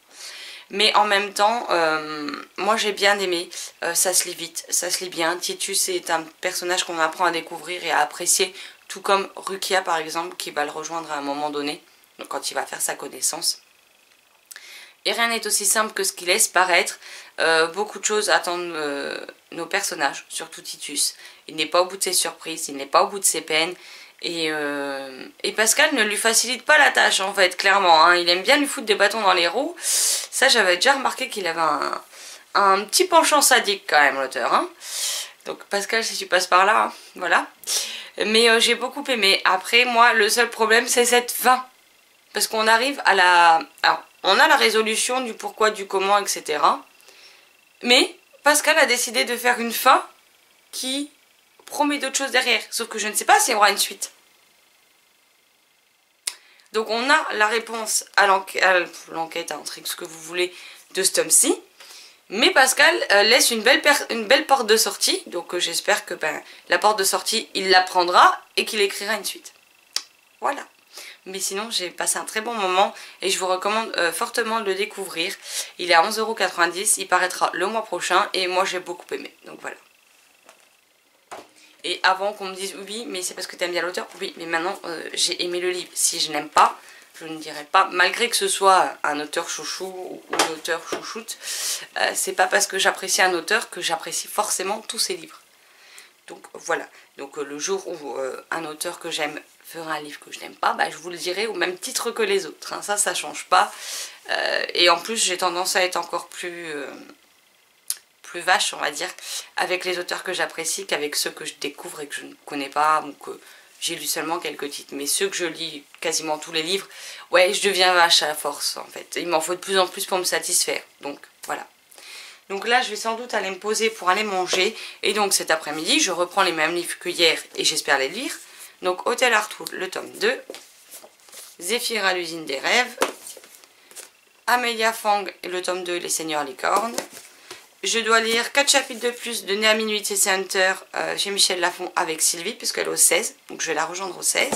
Mais en même temps, moi j'ai bien aimé, ça se lit vite, ça se lit bien. Titus est un personnage qu'on apprend à découvrir et à apprécier, tout comme Rukia par exemple, qui va le rejoindre à un moment donné, donc quand il va faire sa connaissance. Et rien n'est aussi simple que ce qu'il laisse paraître. Beaucoup de choses attendent nos personnages, surtout Titus. Il n'est pas au bout de ses surprises, il n'est pas au bout de ses peines. Et Pascal ne lui facilite pas la tâche en fait, clairement. Hein. Il aime bien lui foutre des bâtons dans les roues. Ça, j'avais déjà remarqué qu'il avait un petit penchant sadique quand même, l'auteur. Hein. Donc Pascal, si tu passes par là, hein, voilà. Mais j'ai beaucoup aimé. Après, moi, le seul problème, c'est cette fin. Parce qu'on arrive à la... Alors, on a la résolution du pourquoi, du comment, etc. Mais Pascal a décidé de faire une fin qui promet d'autres choses derrière. Sauf que je ne sais pas s'il y aura une suite. Donc on a la réponse à l'enquête, à l'intrigue, ce que vous voulez, de ce tome-ci. Mais Pascal laisse une belle porte de sortie. Donc j'espère que la porte de sortie, il la prendra et qu'il écrira une suite. Voilà. Mais sinon, j'ai passé un très bon moment et je vous recommande fortement de le découvrir. Il est à 11,90 €, il paraîtra le mois prochain et moi j'ai beaucoup aimé. Donc voilà. Et avant qu'on me dise oui, mais c'est parce que tu aimes bien l'auteur, oui, mais maintenant j'ai aimé le livre. Si je n'aime pas, je ne dirais pas, malgré que ce soit un auteur chouchou ou une auteure chouchoute, c'est pas parce que j'apprécie un auteur que j'apprécie forcément tous ses livres. Donc voilà. Donc le jour où un auteur que j'aime fera un livre que je n'aime pas, je vous le dirai au même titre que les autres. Hein. Ça change pas. Et en plus, j'ai tendance à être encore plus vache, on va dire, avec les auteurs que j'apprécie qu'avec ceux que je découvre et que je ne connais pas ou que j'ai lu seulement quelques titres. Mais ceux que je lis quasiment tous les livres, ouais, je deviens vache à force en fait. Il m'en faut de plus en plus pour me satisfaire. Donc voilà. Donc là, je vais sans doute aller me poser pour aller manger. Et donc cet après-midi, je reprends les mêmes livres que hier et j'espère les lire. Donc Hôtel Artwood, le tome 2. Zéphyr à l'usine des rêves. Amélia Fang, le tome 2, Les Seigneurs Licornes. Je dois lire 4 chapitres de plus de Né à minuit de C.C. Hunter chez Michel Lafon avec Sylvie, puisqu'elle est au 16. Donc je vais la rejoindre au 16.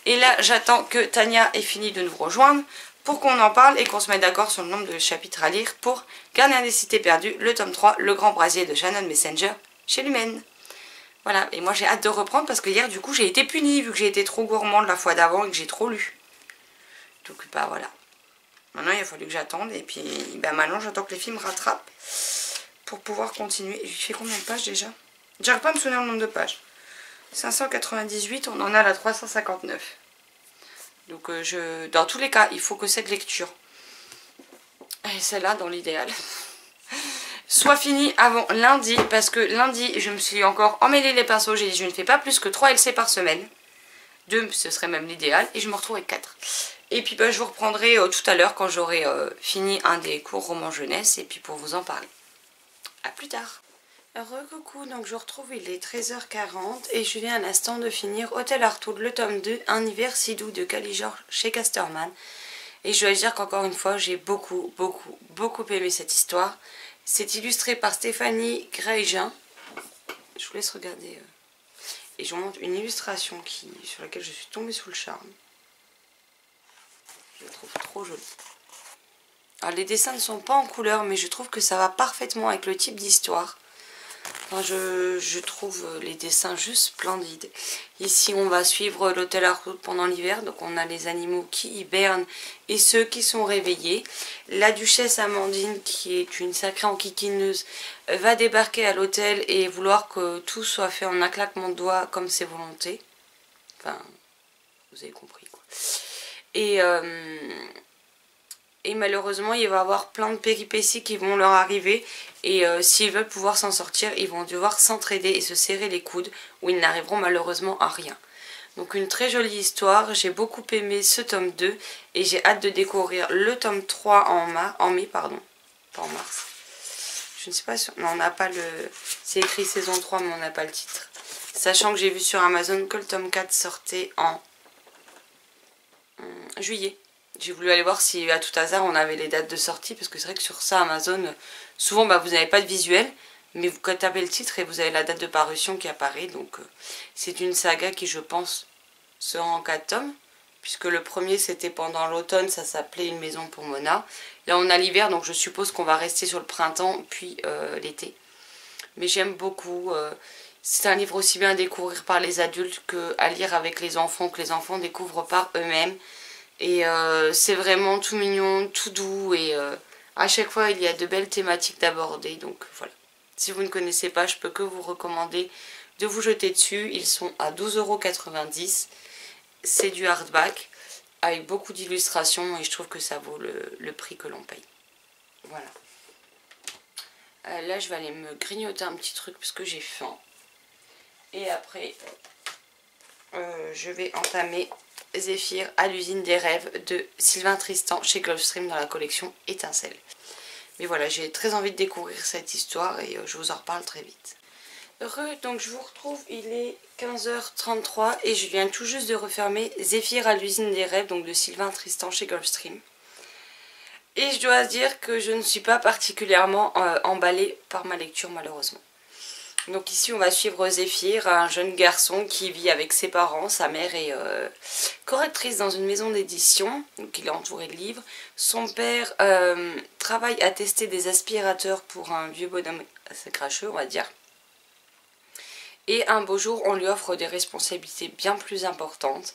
Et là, j'attends que Tania ait fini de nous rejoindre pour qu'on en parle et qu'on se mette d'accord sur le nombre de chapitres à lire pour Gardien des Cités Perdues, le tome 3, Le Grand Brasier de Shannon Messenger chez Lumen. Voilà, et moi j'ai hâte de reprendre parce que hier du coup j'ai été punie vu que j'ai été trop gourmande la fois d'avant et que j'ai trop lu. Donc voilà. Maintenant il a fallu que j'attende et puis maintenant j'attends que les films rattrapent pour pouvoir continuer. J'ai fait combien de pages déjà? J'arrive pas à me souvenir le nombre de pages. 598, on en a la 359. Donc dans tous les cas, il faut que cette lecture, et celle-là dans l'idéal, soit finie avant lundi. Parce que lundi, je me suis encore emmêlé les pinceaux. J'ai dit je ne fais pas plus que 3 LC par semaine. 2, ce serait même l'idéal. Et je me retrouve avec 4. Et puis je vous reprendrai tout à l'heure quand j'aurai fini un des cours roman jeunesse. Et puis pour vous en parler. A plus tard. Coucou, donc je vous retrouve, il est 13h40 et je viens à l'instant de finir Hôtel Artwood, le tome 2, Un hiver si doux de Cali-George chez Casterman. Et je dois dire qu'encore une fois, j'ai beaucoup aimé cette histoire. C'est illustré par Stéphanie Greyjean. Je vous laisse regarder. Et je vous montre une illustration sur laquelle je suis tombée sous le charme. Je la trouve trop jolie. Alors les dessins ne sont pas en couleur, mais je trouve que ça va parfaitement avec le type d'histoire. Enfin, je trouve les dessins juste splendides. Ici, on va suivre l'Hôtel Artwood pendant l'hiver. Donc, on a les animaux qui hibernent et ceux qui sont réveillés. La duchesse Amandine, qui est une sacrée enquiquineuse, va débarquer à l'hôtel et vouloir que tout soit fait en un claquement de doigts comme ses volontés. Enfin, vous avez compris, quoi. Et malheureusement, il va y avoir plein de péripéties qui vont leur arriver. Et s'ils veulent pouvoir s'en sortir, ils vont devoir s'entraider et se serrer les coudes, où ils n'arriveront malheureusement à rien. Donc une très jolie histoire, j'ai beaucoup aimé ce tome 2. Et j'ai hâte de découvrir le tome 3 en mai, pardon, pas en mars. Je ne sais pas si... Non, on n'a pas le... C'est écrit saison 3, mais on n'a pas le titre. Sachant que j'ai vu sur Amazon que le tome 4 sortait en juillet. J'ai voulu aller voir si à tout hasard on avait les dates de sortie, parce que c'est vrai que sur ça Amazon, souvent bah, vous n'avez pas de visuel, mais vous tapez le titre et vous avez la date de parution qui apparaît. Donc c'est une saga qui, je pense, sera en 4 tomes, puisque le premier c'était pendant l'automne, ça s'appelait Une maison pour Mona. Là on a l'hiver, donc je suppose qu'on va rester sur le printemps puis l'été. Mais j'aime beaucoup, c'est un livre aussi bien à découvrir par les adultes qu'à lire avec les enfants, que les enfants découvrent par eux-mêmes. Et c'est vraiment tout mignon, tout doux, et à chaque fois il y a de belles thématiques d'aborder. Donc voilà, si vous ne connaissez pas, je peux que vous recommander de vous jeter dessus. Ils sont à 12,90 €. C'est du hardback avec beaucoup d'illustrations et je trouve que ça vaut le prix que l'on paye. Voilà. Là je vais aller me grignoter un petit truc parce que j'ai faim. Et après je vais entamer Zéphyr à l'usine des rêves de Sylvain Tristan chez Gulfstream dans la collection Étincelle. Mais voilà, j'ai très envie de découvrir cette histoire et je vous en reparle très vite. Donc je vous retrouve, il est 15h33 et je viens tout juste de refermer Zéphyr à l'usine des rêves, donc de Sylvain Tristan chez Gulfstream. Et je dois dire que je ne suis pas particulièrement emballée par ma lecture malheureusement. Donc ici on va suivre Zéphyr, un jeune garçon qui vit avec ses parents. Sa mère est correctrice dans une maison d'édition, donc il est entouré de livres. Son père travaille à tester des aspirateurs pour un vieux bonhomme assez cracheux, on va dire. Et un beau jour on lui offre des responsabilités bien plus importantes.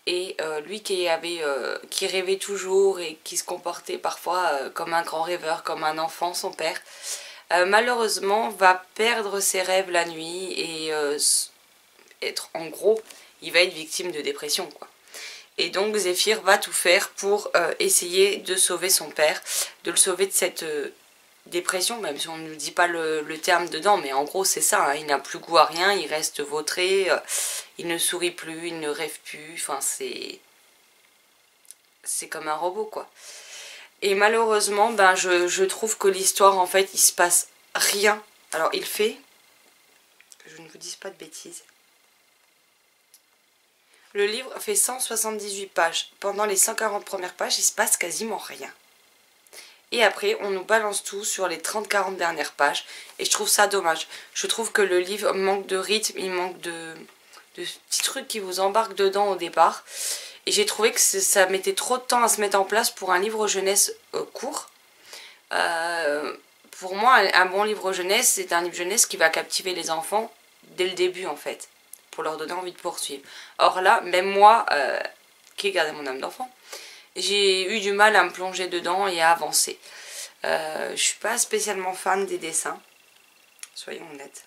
Et lui qui rêvait toujours et qui se comportait parfois comme un grand rêveur, comme un enfant, son père, malheureusement va perdre ses rêves la nuit et en gros, il va être victime de dépression, quoi. Et donc Zéphyr va tout faire pour essayer de sauver son père, de le sauver de cette dépression, même si on ne nous dit pas le terme dedans, mais en gros c'est ça, hein, il n'a plus goût à rien, il reste vautré, il ne sourit plus, il ne rêve plus, enfin c'est comme un robot, quoi. Et malheureusement, ben, je trouve que l'histoire, en fait, il se passe rien. Alors, il fait... Que je ne vous dise pas de bêtises. Le livre fait 178 pages. Pendant les 140 premières pages, il se passe quasiment rien. Et après, on nous balance tout sur les 30-40 dernières pages. Et je trouve ça dommage. Je trouve que le livre manque de rythme, il manque de petits trucs qui vous embarquent dedans au départ. Et j'ai trouvé que ça mettait trop de temps à se mettre en place pour un livre jeunesse court. Pour moi, un bon livre jeunesse, c'est un livre jeunesse qui va captiver les enfants dès le début, en fait, pour leur donner envie de poursuivre. Or là, même moi, qui ai gardé mon âme d'enfant, j'ai eu du mal à me plonger dedans et à avancer. Je suis pas spécialement fan des dessins, soyons honnêtes.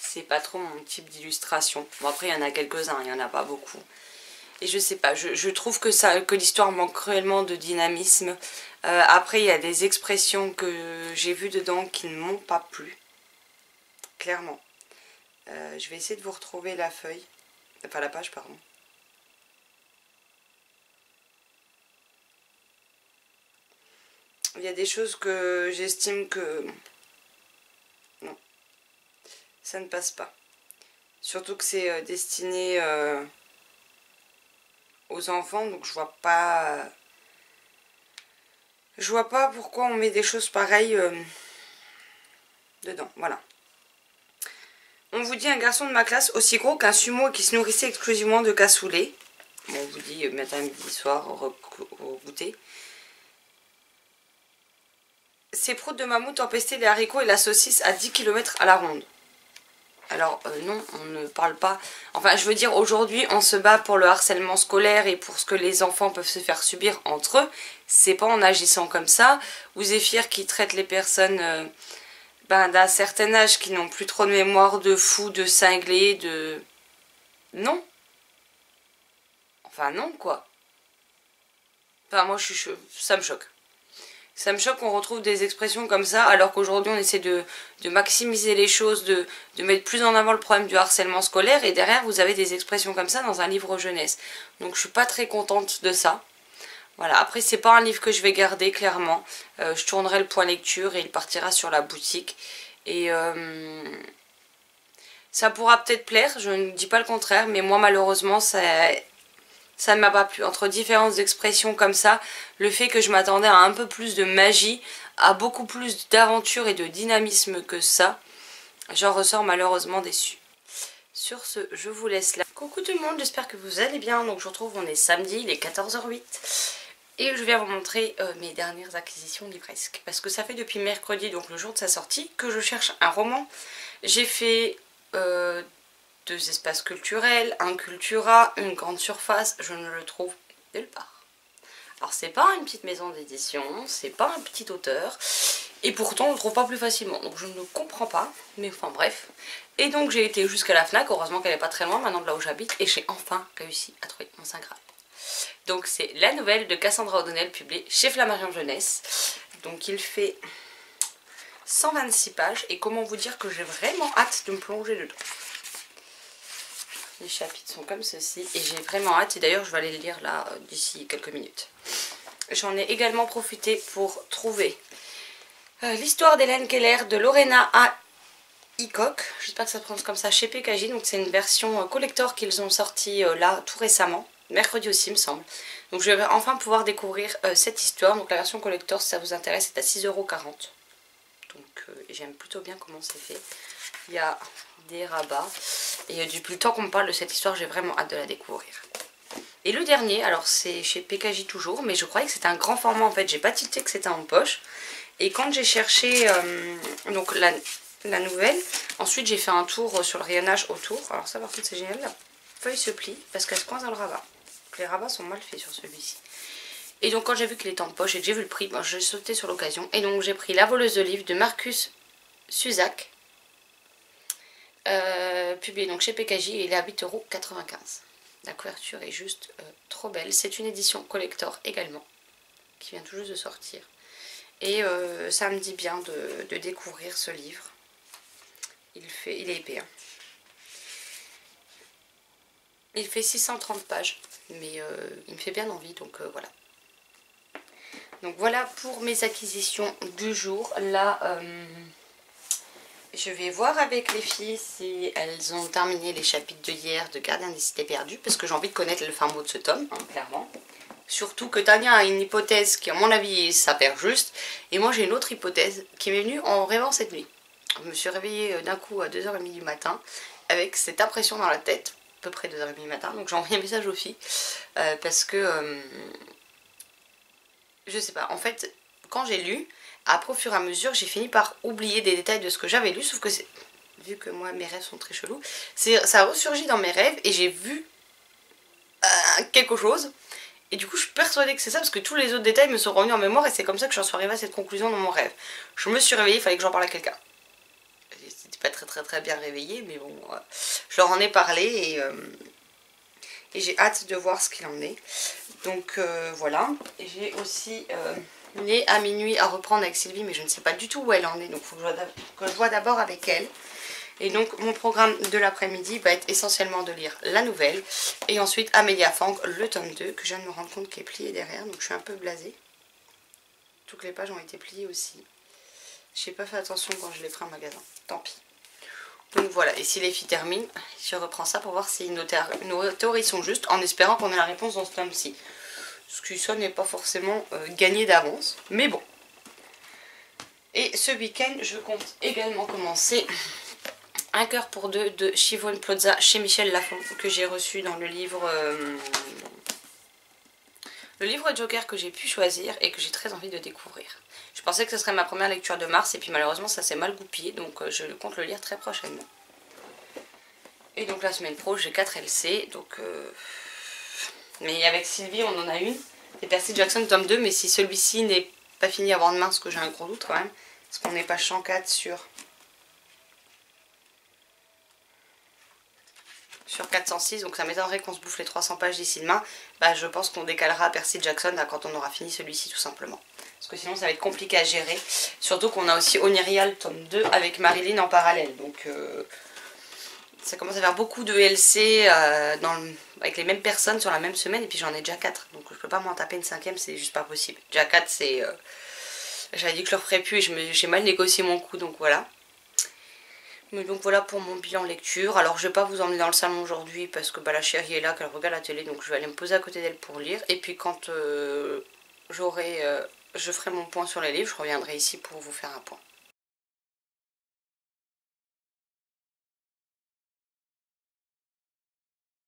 C'est pas trop mon type d'illustration. Bon, après, il y en a quelques-uns, il n'y en a pas beaucoup. Et je sais pas, je trouve que l'histoire manque cruellement de dynamisme. Après, il y a des expressions que j'ai vues dedans qui ne m'ont pas plu. Clairement. Je vais essayer de vous retrouver la feuille. Enfin, la page, pardon. Il y a des choses que j'estime que... Non. Ça ne passe pas. Surtout que c'est destiné... aux enfants, donc je vois pas pourquoi on met des choses pareilles dedans. Voilà. On vous dit un garçon de ma classe aussi gros qu'un sumo qui se nourrissait exclusivement de cassoulet. Bon, on vous dit matin, midi, soir au goûter. Ces proutes de mammouth empestaient les haricots et la saucisse à 10 km à la ronde. Alors non, on ne parle pas... Enfin, je veux dire, aujourd'hui, on se bat pour le harcèlement scolaire et pour ce que les enfants peuvent se faire subir entre eux. C'est pas en agissant comme ça. Ou Zéphyr qui traite les personnes d'un certain âge qui n'ont plus trop de mémoire, de fous, de cinglés, de... Non. Enfin, non, quoi. Enfin, moi, ça me choque. Ça me choque qu'on retrouve des expressions comme ça, alors qu'aujourd'hui on essaie de maximiser les choses, de mettre plus en avant le problème du harcèlement scolaire, et derrière vous avez des expressions comme ça dans un livre jeunesse. Donc je suis pas très contente de ça. Voilà, après c'est pas un livre que je vais garder clairement. Je tournerai le point lecture et il partira sur la boutique. Et ça pourra peut-être plaire, je ne dis pas le contraire, mais moi malheureusement ça ne m'a pas plu. Entre différentes expressions comme ça, le fait que je m'attendais à un peu plus de magie, à beaucoup plus d'aventure et de dynamisme que ça, j'en ressors malheureusement déçue. Sur ce, je vous laisse là. Coucou tout le monde, j'espère que vous allez bien. Donc je vous retrouve, on est samedi, il est 14h08. Et je viens vous montrer mes dernières acquisitions livresques. Parce que ça fait depuis mercredi, donc le jour de sa sortie, que je cherche un roman. J'ai fait 2 espaces culturels, un Cultura, une grande surface. Je ne le trouve nulle part. Alors c'est pas une petite maison d'édition, c'est pas un petit auteur. Et pourtant on le trouve pas plus facilement. Donc je ne comprends pas. Mais enfin bref. Et donc j'ai été jusqu'à la FNAC. Heureusement qu'elle est pas très loin maintenant de là où j'habite. Et j'ai enfin réussi à trouver mon Saint Graal. Donc c'est la nouvelle de Cassandra O'Donnell publiée chez Flammarion Jeunesse. Donc il fait 126 pages et comment vous dire que j'ai vraiment hâte de me plonger dedans. Les chapitres sont comme ceci et j'ai vraiment hâte et d'ailleurs je vais aller le lire là d'ici quelques minutes. J'en ai également profité pour trouver l'histoire d'Hélène Keller de Lorena A. Hickok, j'espère que ça se prononce comme ça, chez PKJ. Donc c'est une version collector qu'ils ont sorti là tout récemment. Mercredi aussi il me semble. Donc je vais enfin pouvoir découvrir cette histoire. Donc la version collector si ça vous intéresse c'est à 6,40 €. Donc j'aime plutôt bien comment c'est fait. Il y a des rabats. Et depuis le temps qu'on me parle de cette histoire j'ai vraiment hâte de la découvrir. Et le dernier, alors c'est chez PKJ toujours. Mais je croyais que c'était un grand format en fait. J'ai pas tilté que c'était en poche. Et quand j'ai cherché donc la nouvelle, ensuite j'ai fait un tour sur le rayonnage autour. Alors ça par contre c'est génial. La feuille se plie parce qu'elle se coince dans le rabat. Les rabats sont mal faits sur celui-ci. Et donc quand j'ai vu qu'il était en poche et que j'ai vu le prix, j'ai sauté sur l'occasion. Et donc j'ai pris La voleuse de livres de Marcus Suzak. Publié donc chez PKJ et il est à 8,95 €. La couverture est juste trop belle. C'est une édition collector également. Qui vient tout juste de sortir. Et ça me dit bien de découvrir ce livre. Il est épais. Hein. Il fait 630 pages, mais il me fait bien envie, donc voilà. Donc voilà pour mes acquisitions du jour. Là, je vais voir avec les filles si elles ont terminé les chapitres de hier de Gardien des Cités Perdues, parce que j'ai envie de connaître le fin mot de ce tome, hein, clairement. Surtout que Tania a une hypothèse qui, à mon avis, s'avère juste, et moi j'ai une autre hypothèse qui m'est venue en rêvant cette nuit. Je me suis réveillée d'un coup à 2h30 du matin, avec cette impression dans la tête. À peu près 2h30 du matin, donc j'ai envoyé un message aux filles parce que je sais pas, en fait quand j'ai lu, après au fur et à mesure j'ai fini par oublier des détails de ce que j'avais lu, sauf que vu que moi mes rêves sont très chelous, ça a ressurgi dans mes rêves et j'ai vu quelque chose et du coup je suis persuadée que c'est ça parce que tous les autres détails me sont revenus en mémoire et c'est comme ça que j'en suis arrivée à cette conclusion dans mon rêve. Je me suis réveillée, il fallait que j'en parle à quelqu'un. Pas très bien réveillée mais bon je leur en ai parlé et j'ai hâte de voir ce qu'il en est donc voilà. Et j'ai aussi Né à minuit à reprendre avec Sylvie mais je ne sais pas du tout où elle en est donc il faut que je vois d'abord avec elle. Et donc mon programme de l'après-midi va être essentiellement de lire la nouvelle et ensuite Amélia Fang le tome 2 que je viens de me rendre compte qui est plié derrière donc je suis un peu blasée. Toutes les pages ont été pliées aussi. J'ai pas fait attention quand je l'ai pris en magasin, tant pis. Donc voilà, et si les filles terminent, je reprends ça pour voir si nos théories sont justes, en espérant qu'on ait la réponse dans ce tome-ci. Ce qui ça n'est pas forcément gagné d'avance, mais bon. Et ce week-end, je compte également commencer Un cœur pour deux de Shivon Plaza chez Michel Lafon, que j'ai reçu dans le livre Joker que j'ai pu choisir et que j'ai très envie de découvrir. Je pensais que ce serait ma première lecture de mars et puis malheureusement ça s'est mal goupillé donc je compte le lire très prochainement. Et donc la semaine pro j'ai 4 LC donc mais avec Sylvie on en a une. Et Percy Jackson tome 2 mais si celui-ci n'est pas fini avant demain, parce que j'ai un gros doute quand même, parce qu'on n'est pas 104 sur 406, donc ça m'étonnerait qu'on se bouffe les 300 pages d'ici demain. Bah je pense qu'on décalera Percy Jackson là, quand on aura fini celui-ci tout simplement. Parce que sinon ça va être compliqué à gérer. Surtout qu'on a aussi Oniria le tome 2 avec Marilyn en parallèle. Donc ça commence à faire beaucoup de LC avec les mêmes personnes sur la même semaine, et puis j'en ai déjà 4, donc je peux pas m'en taper une 5e, c'est juste pas possible. Déjà 4, c'est... j'avais dit que je le ferais plus et j'ai mal négocié mon coup, donc voilà. Mais donc voilà pour mon bilan lecture. Alors je vais pas vous emmener dans le salon aujourd'hui parce que bah, la chérie est là, qu'elle regarde la télé, donc je vais aller me poser à côté d'elle pour lire. Et puis quand je ferai mon point sur les livres, je reviendrai ici pour vous faire un point.